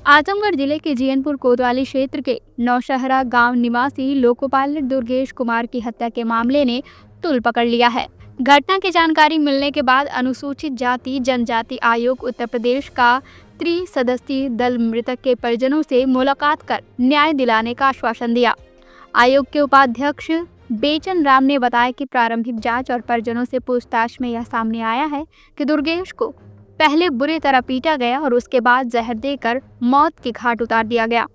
आजमगढ़ जिले के जीयनपुर कोतवाली क्षेत्र के नौशहरा गांव निवासी लोको पायलट दुर्गेश कुमार की हत्या के मामले ने तूल पकड़ लिया है। घटना की जानकारी मिलने के बाद अनुसूचित जाति जनजाति आयोग उत्तर प्रदेश का त्रिसदस्यीय दल मृतक के परिजनों से मुलाकात कर न्याय दिलाने का आश्वासन दिया। आयोग के उपाध्यक्ष बेचन राम ने बताया कि प्रारंभिक जांच और परिजनों से पूछताछ में यह सामने आया है कि दुर्गेश को पहले बुरी तरह पीटा गया और उसके बाद जहर देकर मौत के घाट उतार दिया गया।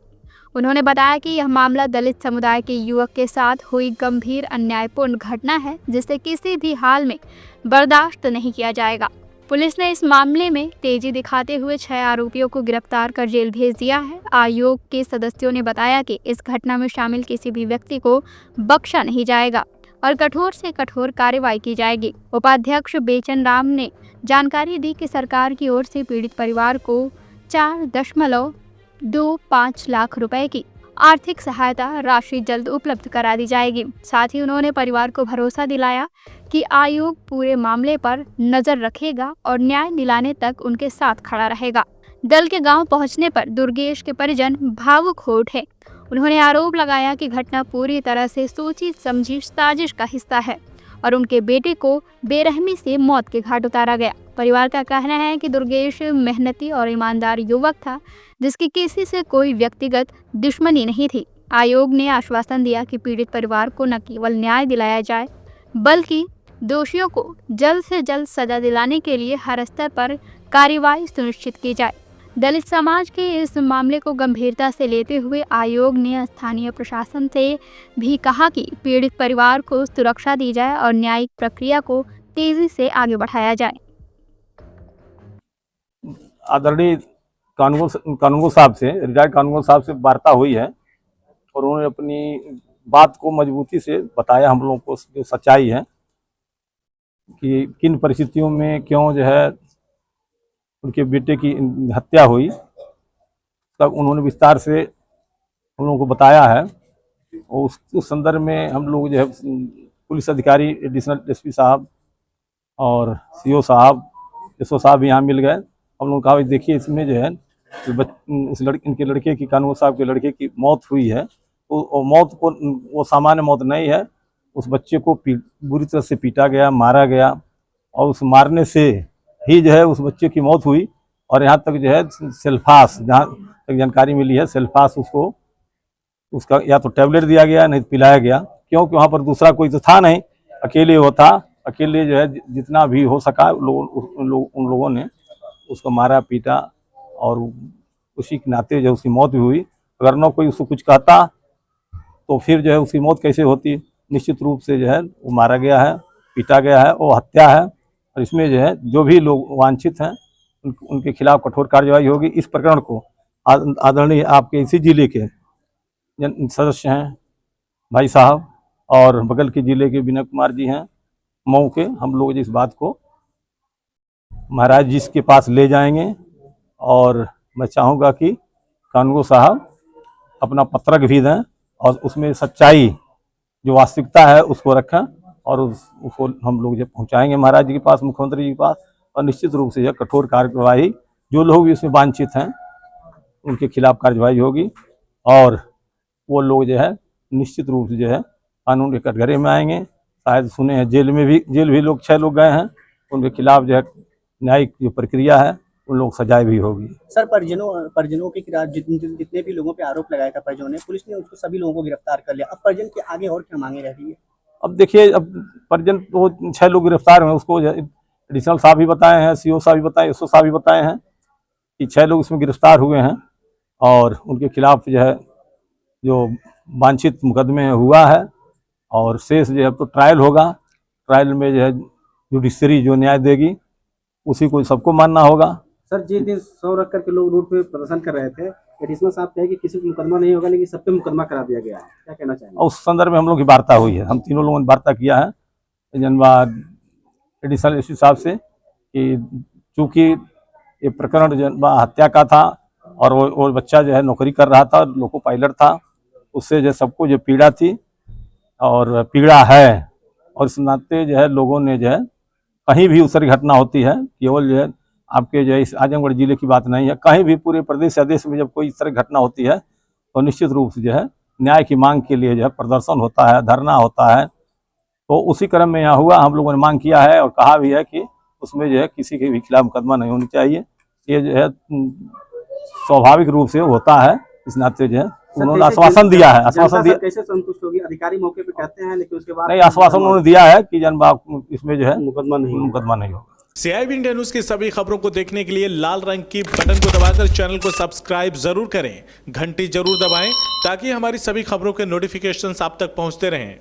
उन्होंने बताया कि यह मामला दलित समुदाय के युवक के साथ हुई गंभीर अन्यायपूर्ण घटना है, जिसे किसी भी हाल में बर्दाश्त नहीं किया जाएगा। पुलिस ने इस मामले में तेजी दिखाते हुए 6 आरोपियों को गिरफ्तार कर जेल भेज दिया है। आयोग के सदस्यों ने बताया कि इस घटना में शामिल किसी भी व्यक्ति को बख्शा नहीं जाएगा और कठोर से कठोर कार्रवाई की जाएगी। उपाध्यक्ष बेचन राम ने जानकारी दी कि सरकार की ओर से पीड़ित परिवार को 4.25 लाख रुपए की आर्थिक सहायता राशि जल्द उपलब्ध करा दी जाएगी। साथ ही उन्होंने परिवार को भरोसा दिलाया कि आयोग पूरे मामले पर नजर रखेगा और न्याय दिलाने तक उनके साथ खड़ा रहेगा। दल के गांव पहुंचने पर दुर्गेश के परिजन भावुक हो उठे। उन्होंने आरोप लगाया कि घटना पूरी तरह से सोची समझी साजिश का हिस्सा है और उनके बेटे को बेरहमी से मौत के घाट उतारा गया। परिवार का कहना है कि दुर्गेश मेहनती और ईमानदार युवक था, जिसकी किसी से कोई व्यक्तिगत दुश्मनी नहीं थी। आयोग ने आश्वासन दिया कि पीड़ित परिवार को न केवल न्याय दिलाया जाए, बल्कि दोषियों को जल्द से जल्द सजा दिलाने के लिए हर स्तर पर कार्रवाई सुनिश्चित की जाए। दलित समाज के इस मामले को गंभीरता से लेते हुए आयोग ने स्थानीय प्रशासन से भी कहा कि पीड़ित परिवार को सुरक्षा दी जाए और न्यायिक प्रक्रिया को तेजी से आगे बढ़ाया जाए। आदरणीय कानूनगो साहब से, रिटायर्ड कानूनगो साहब से वार्ता हुई है और उन्होंने अपनी बात को मजबूती से बताया हम लोगों को जो सच्चाई है कि किन परिस्थितियों में क्यों जो है उनके बेटे की हत्या हुई, तब उन्होंने विस्तार से हम लोगों को बताया है। और उस संदर्भ में हम लोग जो है पुलिस अधिकारी एडिशनल एसपी साहब और सीओ साहब, एसओ साहब भी यहाँ मिल गए। हम लोग कहा देखिए इसमें जो है इनके लड़के की, कानून साहब के लड़के की मौत हुई है, तो मौत को वो सामान्य मौत नहीं है। उस बच्चे को बुरी तरह से पीटा गया, मारा गया और उस मारने से ही जो है उस बच्चे की मौत हुई। और यहाँ तक जो है सेल्फास, जहाँ तक जानकारी मिली है, सेल्फास उसका या तो टैबलेट दिया गया नहीं तो पिलाया गया, क्योंकि वहाँ पर दूसरा कोई तो था नहीं, अकेले वो था। अकेले जो है जितना भी हो सका उन लोगों ने उसको मारा पीटा और उसी के नाते जो उसकी मौत भी हुई। अगर न कोई उसको कुछ कहता तो फिर जो है उसकी मौत कैसे होती। निश्चित रूप से जो है वो मारा गया है, पीटा गया है, वो हत्या है। और इसमें जो है जो भी लोग वांछित हैं उनके खिलाफ कठोर कार्रवाई होगी। इस प्रकरण को आदरणीय आपके इसी जिले के सदस्य हैं भाई साहब और बगल के जिले के विनय कुमार जी हैं मऊ के, हम लोग इस बात को महाराज जी के पास ले जाएंगे और मैं चाहूँगा कि कानूनगो साहब अपना पत्रक भी दें और उसमें सच्चाई जो वास्तविकता है उसको रखें और उसको हम लोग जब पहुँचाएंगे महाराज जी के पास, मुख्यमंत्री जी के पास, और निश्चित रूप से यह कठोर कार्यवाही जो लोग भी इसमें वांछित हैं उनके खिलाफ कार्रवाई होगी। और वो लोग जो है निश्चित रूप से जो है कानून के कटघरे में आएंगे। शायद सुने हैं जेल भी लोग 6 लोग गए हैं, उनके खिलाफ जो है न्यायिक जो प्रक्रिया है उन लोग सजाए भी होगी। सर, परिजनों के खिलाफ जितने भी लोगों पे आरोप लगाया था परिजनों ने, पुलिस ने उसको सभी लोगों को गिरफ्तार कर लिया। अब परिजन के आगे और क्या मांगे रह रही है? अब देखिए, अब परिजन तो 6 लोग गिरफ्तार हुए, उसको एडिशनल साहब भी बताए हैं, सीओ साहब भी बताए, एसओ साहब भी बताए हैं कि 6 लोग इसमें गिरफ्तार हुए हैं और उनके खिलाफ जो है जो वांछित मुकदमे हुआ है और शेष जो है अब तो ट्रायल होगा। ट्रायल में जो है जुडिशरी जो न्याय देगी उसी को सबको मानना होगा। सर, जिस दिन 100 रख करके लोग रोड पे प्रदर्शन कर रहे थे, एडिशनल साहब कहे कि किसी को मुकदमा नहीं होगा, लेकिन सब पे मुकदमा करा दिया गया है, क्या कहना चाहेंगे? और उस संदर्भ में हम लोग की वार्ता हुई है, हम तीनों लोगों ने वार्ता किया है जनवाद एडिशनल एसपी साहब से कि चूँकि ये प्रकरण हत्या का था और वो बच्चा जो है नौकरी कर रहा था, लोको पायलट था, उससे जो सबको जो पीड़ा थी और पीड़ा है, और इस नाते जो है लोगों ने जो है कहीं भी उस तरह घटना होती है केवल जो है आपके जो है इस आजमगढ़ जिले की बात नहीं है, कहीं भी पूरे प्रदेश या देश में जब कोई इस तरह घटना होती है तो निश्चित रूप से जो है न्याय की मांग के लिए जो है प्रदर्शन होता है, धरना होता है। तो उसी क्रम में यहाँ हुआ, हम लोगों ने मांग किया है और कहा भी है कि उसमें जो है किसी के भी खिलाफ मुकदमा नहीं होनी चाहिए। ये जो है स्वाभाविक रूप से होता है, इस नाते जो है उन्होंने आश्वासन दिया है। आश्वासन दिया, कैसे संतुष्ट होगी? अधिकारी मौके पे कहते हैं लेकिन उसके बाद नहीं, आश्वासन उन्होंने दिया है कि जनबाग इसमें जो है मुकदमा नहीं होगा। CIB इंडिया न्यूज की सभी खबरों को देखने के लिए लाल रंग की बटन को दबाकर चैनल को सब्सक्राइब जरूर करें, घंटी जरूर दबाएं ताकि हमारी सभी खबरों के नोटिफिकेशंस आप तक पहुंचते रहें।